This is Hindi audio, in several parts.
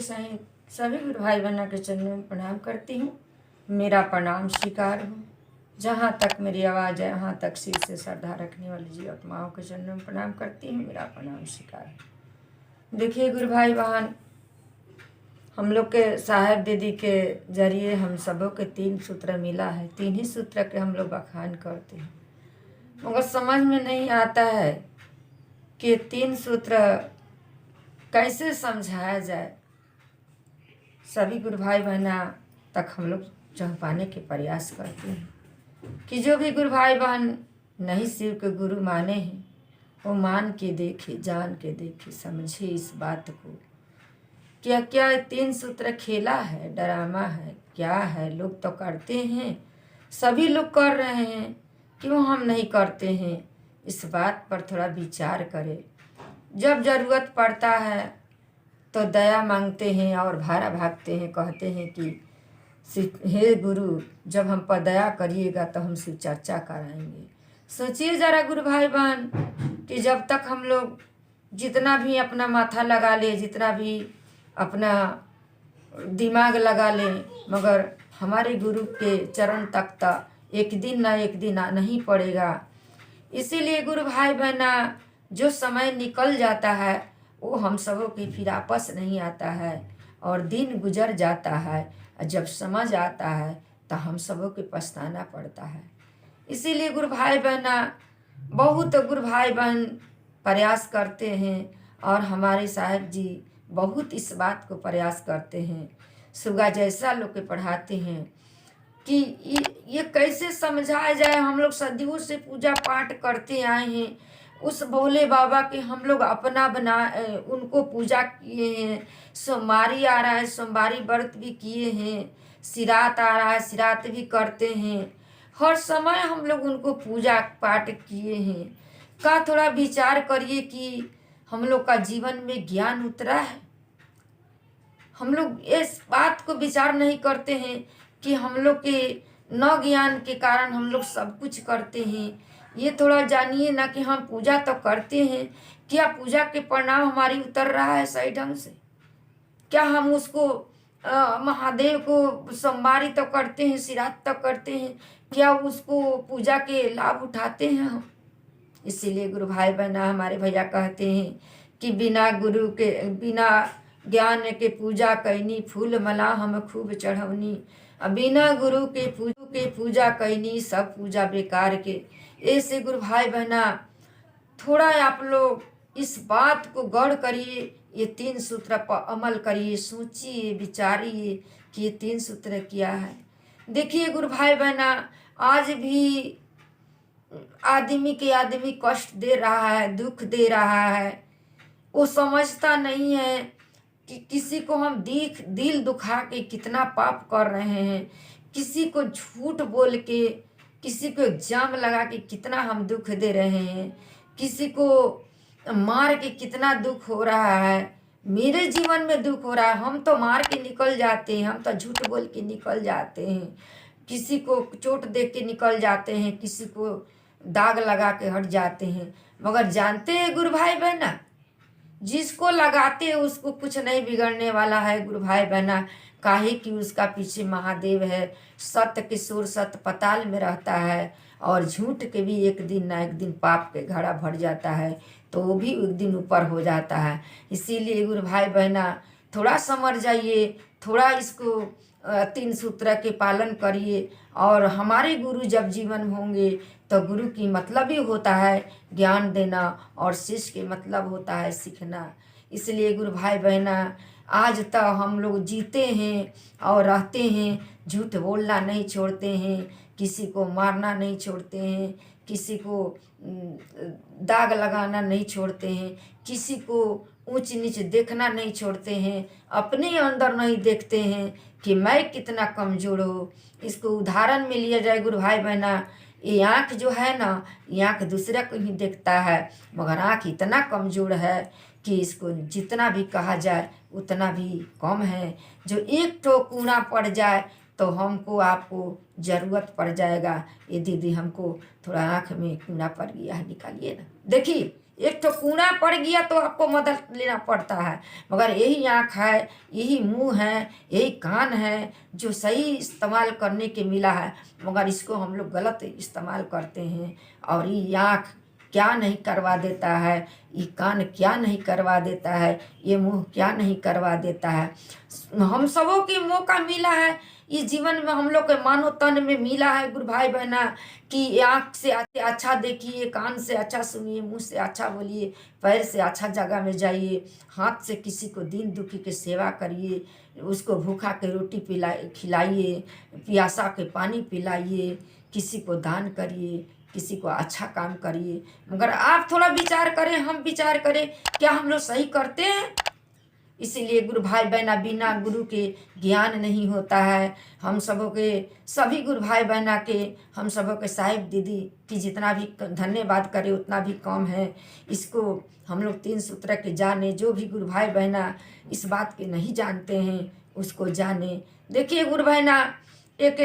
सहित सभी गुरु भाई बहनों के चरणों में प्रणाम करती हूँ। मेरा प्रणाम स्वीकार हो। जहाँ तक मेरी आवाज़ है वहाँ तक सिर से श्रद्धा रखने वाली जीवात्माओं के चरणों में प्रणाम करती हूँ। मेरा प्रणाम स्वीकार है। देखिए गुरु भाई बहन, हम लोग के साहेब दीदी के जरिए हम सबों के 3 सूत्र मिला है। 3 ही सूत्र के हम लोग बखान करते हैं, मगर समझ में नहीं आता है कि 3 सूत्र कैसे समझाया जाए। सभी गुरु भाई बहना तक हम लोग पहुँचाने के प्रयास करते हैं कि जो भी गुरु भाई बहन नहीं शिव के गुरु माने हैं वो मान के देखे, जान के देखे, समझे इस बात को। क्या क्या 3 सूत्र खेला है, ड्रामा है, क्या है? लोग तो करते हैं, सभी लोग कर रहे हैं, क्यों हम नहीं करते हैं? इस बात पर थोड़ा विचार करें। जब ज़रूरत पड़ता है तो दया मांगते हैं और भारा भागते हैं, कहते हैं कि हे गुरु जब हम पर दया करिएगा तो हम शिव चर्चा कराएंगे। सोचिए ज़रा गुरु भाई बहन कि जब तक हम लोग जितना भी अपना माथा लगा ले, जितना भी अपना दिमाग लगा लें, मगर हमारे गुरु के चरण तक तो एक दिन ना एक दिन नहीं पड़ेगा। इसीलिए गुरु भाई बहना जो समय निकल जाता है वो हम सबों की फिर वापस नहीं आता है और दिन गुजर जाता है। जब समझ आता है तो हम सबों के पछताना पड़ता है। इसीलिए गुरु भाई बहना बहुत गुरु भाई बहन प्रयास करते हैं और हमारे साहब जी बहुत इस बात को प्रयास करते हैं। सुगा जैसा लोग के पढ़ाते हैं कि ये कैसे समझाया जाए। हम लोग सदियों से पूजा पाठ करते आए हैं, उस भोले बाबा के हम लोग अपना बना उनको पूजा किए हैं। सोमवारी आ रहा है, सोमवारी व्रत भी किए हैं, सिरात आ रहा है, सिरात भी करते हैं। हर समय हम लोग उनको पूजा पाठ किए हैं। का थोड़ा विचार करिए कि हम लोग का जीवन में ज्ञान उतरा है। हम लोग इस बात को विचार नहीं करते हैं कि हम लोग के न ज्ञान के कारण हम लोग सब कुछ करते हैं। ये थोड़ा जानिए ना कि हम पूजा तो करते हैं, क्या पूजा के परिणाम हमारी उतर रहा है सही ढंग से? क्या हम उसको महादेव को सोमवारी तो करते हैं, सिरात तो करते हैं, क्या उसको पूजा के लाभ उठाते हैं हम? इसीलिए गुरु भाई बहना हमारे भैया कहते हैं कि बिना गुरु के बिना ज्ञान के पूजा कैनी, फूल मला हम खूब चढ़वनी। बिना गुरु के पूजा कैनी, सब पूजा बेकार के। ऐसे गुरु भाई बहना थोड़ा आप लोग इस बात को गौर करिए, ये 3 सूत्र पर अमल करिए, सोचिए विचारिए कि ये 3 सूत्र क्या है। देखिए गुरु भाई बहना आज भी आदमी कष्ट दे रहा है, दुख दे रहा है। वो समझता नहीं है कि किसी को हम दिल दुखा के कितना पाप कर रहे हैं, किसी को झूठ बोल के, किसी को इल्जाम लगा के कितना हम दुख दे रहे हैं, किसी को मार के कितना दुख हो रहा है। मेरे जीवन में दुख हो रहा है, हम तो मार के निकल जाते हैं, हम तो झूठ बोल के निकल जाते हैं, किसी को चोट दे के निकल जाते हैं, किसी को दाग लगा के हट जाते हैं। मगर जानते हैं गुरु भाई बहना, जिसको लगाते हैं उसको कुछ नहीं बिगड़ने वाला है गुरु भाई बहना। काहे कि उसका पीछे महादेव है। सत्य के सुर सत्य पताल में रहता है और झूठ के भी एक दिन ना एक दिन पाप के घड़ा भर जाता है, तो वो भी एक दिन ऊपर हो जाता है। इसीलिए गुरु भाई बहना थोड़ा समझ जाइए, थोड़ा इसको 3 सूत्र के पालन करिए। और हमारे गुरु जब जीवन होंगे तो गुरु की मतलब ही होता है ज्ञान देना और शिष्य के मतलब होता है सीखना। इसलिए गुरु भाई बहना आज तक हम लोग जीते हैं और रहते हैं, झूठ बोलना नहीं छोड़ते हैं, किसी को मारना नहीं छोड़ते हैं, किसी को दाग लगाना नहीं छोड़ते हैं, किसी को ऊंच नीच देखना नहीं छोड़ते हैं, अपने अंदर नहीं देखते हैं कि मैं कितना कमज़ोर हूँ। इसको उदाहरण में लिया जाए गुरु भाई बहना, ये आँख जो है ना, ये आँख दूसरे को ही देखता है, मगर आँख इतना कमज़ोर है कि इसको जितना भी कहा जाए उतना भी कम है। जो एक तो कूना पड़ जाए तो हमको आपको ज़रूरत पड़ जाएगा। ये दीदी हमको थोड़ा आँख में कूना पड़ गया है, निकालिए ना। देखिए एक तो कूड़ा पड़ गया तो आपको मदद लेना पड़ता है, मगर यही आँख है, यही मुंह है, यही कान है जो सही इस्तेमाल करने के मिला है, मगर इसको हम लोग गलत इस्तेमाल करते हैं। और ये आँख क्या नहीं करवा देता है, ये कान क्या नहीं करवा देता है, ये मुंह क्या नहीं करवा देता है। हम सबों की मौका मिला है इस जीवन में, हम लोग के मानव तन में मिला है गुरु भाई बहना कि आँख से अच्छा देखिए, कान से अच्छा सुनिए, मुंह से अच्छा बोलिए, पैर से अच्छा जगह में जाइए, हाथ से किसी को दीन दुखी की सेवा करिए, उसको भूखा के रोटी खिलाइए, प्यासा के पानी पिलाइए, किसी को दान करिए, किसी को अच्छा काम करिए। मगर आप थोड़ा विचार करें, हम विचार करें, क्या हम लोग सही करते हैं? इसीलिए गुरु भाई बहना बिना गुरु के ज्ञान नहीं होता है। हम सबों के, सभी गुरु भाई बहना के, हम सबों के साहिब दीदी की जितना भी धन्यवाद करें उतना भी कम है। इसको हम लोग 3 सूत्र के जाने, जो भी गुरु भाई बहना इस बात के नहीं जानते हैं उसको जाने। देखिए गुरु बहना, एक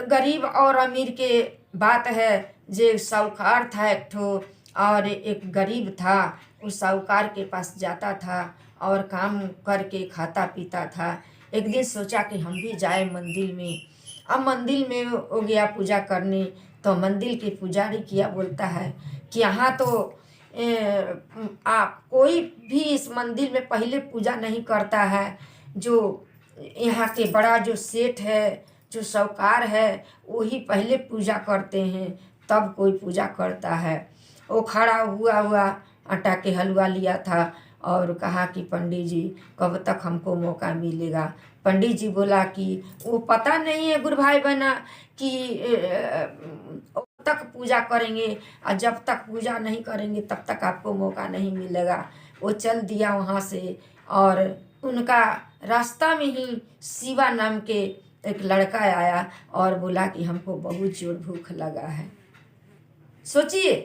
गरीब और अमीर के बात है। जे साहूकार था एक ठो और एक गरीब था। उस साहूकार के पास जाता था और काम करके खाता पीता था। एक दिन सोचा कि हम भी जाए मंदिर में। अब मंदिर में हो गया पूजा करने, तो मंदिर के पुजारी किया बोलता है कि यहाँ तो आप कोई भी इस मंदिर में पहले पूजा नहीं करता है। जो यहाँ के बड़ा जो सेठ है, जो साहूकार है, वही पहले पूजा करते हैं, तब कोई पूजा करता है। वो खड़ा हुआ आटा के हलवा लिया था और कहा कि पंडित जी कब तक हमको मौका मिलेगा। पंडित जी बोला कि वो पता नहीं है गुरु भाई बहना कि तक पूजा करेंगे और जब तक पूजा नहीं करेंगे तब तक आपको मौका नहीं मिलेगा। वो चल दिया वहाँ से और उनका रास्ता में ही शिवा नाम के एक लड़का आया और बोला कि हमको बहुत जोर भूख लगा है। सोचिए,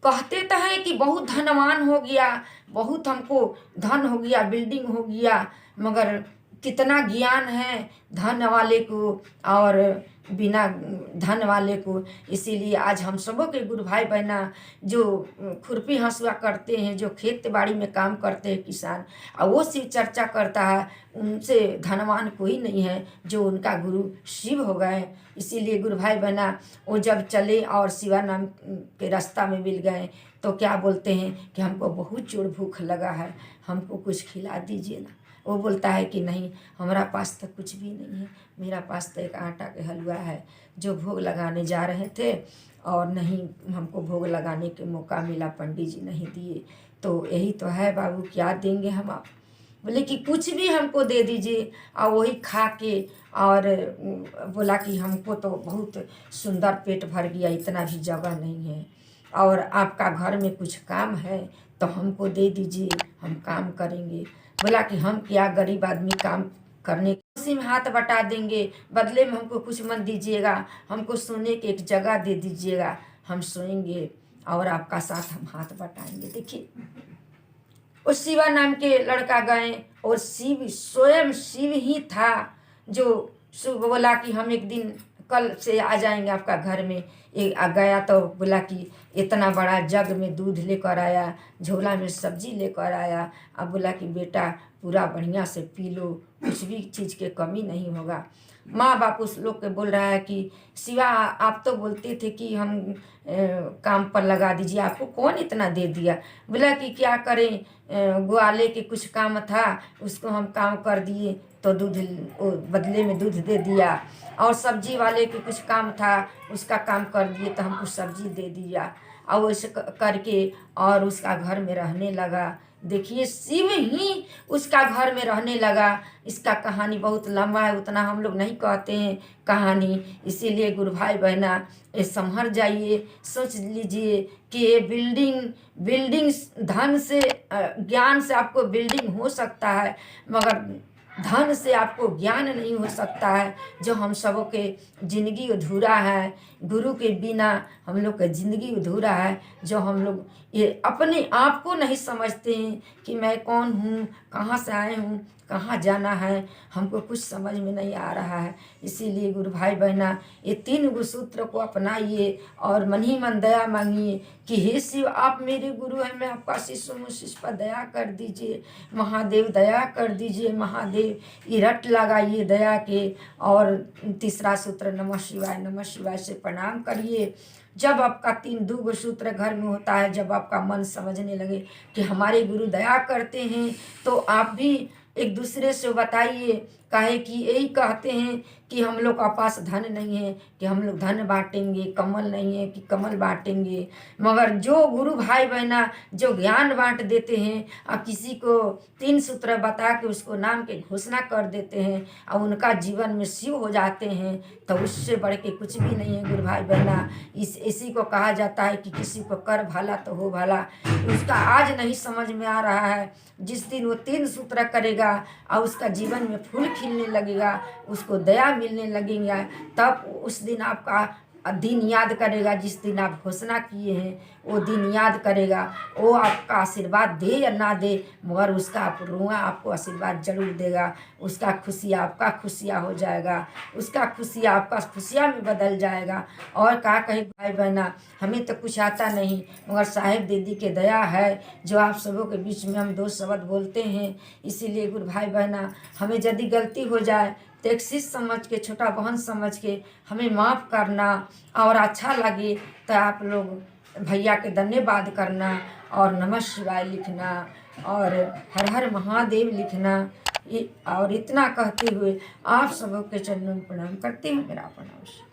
कहते तो हैं कि बहुत धनवान हो गया, बहुत हमको धन हो गया, बिल्डिंग हो गया, मगर कितना ज्ञान है धन वाले को और बिना धन वाले को। इसीलिए आज हम सबों के गुरु भाई बहना जो खुरपी हंसुआ करते हैं, जो खेत बाड़ी में काम करते हैं किसान, और वो शिव चर्चा करता है, उनसे धनवान कोई नहीं है जो उनका गुरु शिव हो गए। इसीलिए गुरु भाई बहना वो जब चले और शिवा नाम के रास्ता में मिल गए तो क्या बोलते हैं कि हमको बहुत जोर भूख लगा है, हमको कुछ खिला दीजिए ना। वो बोलता है कि नहीं, हमारा पास तो कुछ भी नहीं है, मेरा पास तो एक आटा के हलवा है जो भोग लगाने जा रहे थे और नहीं हमको भोग लगाने के मौका मिला, पंडित जी नहीं दिए, तो यही तो है बाबू, क्या देंगे हम आप। बोले कि कुछ भी हमको दे दीजिए। और वही खा के और बोला कि हमको तो बहुत सुंदर पेट भर गया, इतना भी जगह नहीं है और आपका घर में कुछ काम है तो हमको दे दीजिए, हम काम करेंगे। बोला कि हम क्या गरीब आदमी काम करने उसी में हाथ बटा देंगे, बदले में हमको कुछ मत दीजिएगा, हमको सोने की एक जगह दे दीजिएगा, हम सोएंगे और आपका साथ हम हाथ बटाएंगे। देखिए उस शिवा नाम के लड़का गए और शिव स्वयं शिव ही था जो बोला कि हम एक दिन कल से आ जाएंगे आपका घर में। आ गया तो बोला कि इतना बड़ा जग में दूध लेकर आया, झोला में सब्जी लेकर आया। अब बोला कि बेटा पूरा बढ़िया से पी लो, कुछ भी चीज़ के कमी नहीं होगा। माँ बाप उस लोग के बोल रहा है कि शिवा आप तो बोलते थे कि हम काम पर लगा दीजिए, आपको कौन इतना दे दिया। बोला कि क्या करें, ग्वाले के कुछ काम था उसको हम काम कर दिए तो दूध बदले में दूध दे दिया, और सब्जी वाले के कुछ काम था उसका काम कर दिए तो हमको सब्जी दे दिया, और वैसे करके और उसका घर में रहने लगा। देखिए शिव ही उसका घर में रहने लगा। इसका कहानी बहुत लंबा है, उतना हम लोग नहीं कहते हैं कहानी। इसीलिए गुरु भाई बहना ये संभर जाइए, सोच लीजिए कि ये बिल्डिंग धन से ज्ञान से आपको बिल्डिंग हो सकता है, मगर धन से आपको ज्ञान नहीं हो सकता है। जो हम सबों के ज़िंदगी अधूरा है, गुरु के बिना हम लोग का ज़िंदगी अधूरा है। जो हम लोग ये अपने आप को नहीं समझते हैं कि मैं कौन हूँ, कहाँ से आए हूँ, कहाँ जाना है, हमको कुछ समझ में नहीं आ रहा है। इसीलिए गुरु भाई बहना, ये 3 गो सूत्र को अपनाइए और मन ही मन दया मांगिए कि हे शिव, आप मेरे गुरु हैं, मैं आपका शिष्य हूँ, शिष्य पर दया कर दीजिए महादेव, दया कर दीजिए महादेव। ये रट लगाइए दया के। और तीसरा सूत्र नमः शिवाय, नमः शिवाय से प्रणाम करिए। जब आपका 2 गो सूत्र घर में होता है, जब आपका मन समझने लगे कि हमारे गुरु दया करते हैं, तो आप भी एक दूसरे से बताइए। काहे कि यही कहते हैं कि हम लोग का पास धन नहीं है कि हम लोग धन बांटेंगे, कमल नहीं है कि कमल बांटेंगे। मगर जो गुरु भाई बहना जो ज्ञान बांट देते हैं और किसी को 3 सूत्र बता के उसको नाम के घोषणा कर देते हैं और उनका जीवन में शिव हो जाते हैं, तो उससे बढ़ के कुछ भी नहीं है गुरु भाई बहना। इसी को कहा जाता है कि किसी को कर भला तो हो भला। उसका आज नहीं समझ में आ रहा है, जिस दिन वो 3 सूत्र करेगा और उसका जीवन में फूल खिलने लगेगा, उसको दया मिलने लगेगा, तब उस दिन आपका दिन याद करेगा। जिस दिन आप घोषणा किए हैं वो दिन याद करेगा। वो आपका आशीर्वाद दे या ना दे, मगर उसका रुआ आपको आशीर्वाद जरूर देगा। उसका खुशियाँ आपका खुशियाँ हो जाएगा, उसका खुशियाँ आपका खुशियाँ में बदल जाएगा। और क्या कहे भाई बहना, हमें तो कुछ आता नहीं, मगर साहेब दीदी के दया है जो आप सबों के बीच में हम 2 शब्द बोलते हैं। इसीलिए गुरु भाई बहना, हमें यदि गलती हो जाए तो एक शिष्य समझ के, छोटा बहन समझ के हमें माफ़ करना। और अच्छा लगे तो आप लोग भैया के धन्यवाद करना और नमः शिवाय लिखना और हर हर महादेव लिखना। और इतना कहते हुए आप सबों के चरणों में प्रणाम करती हूँ। मेरा प्रणाम।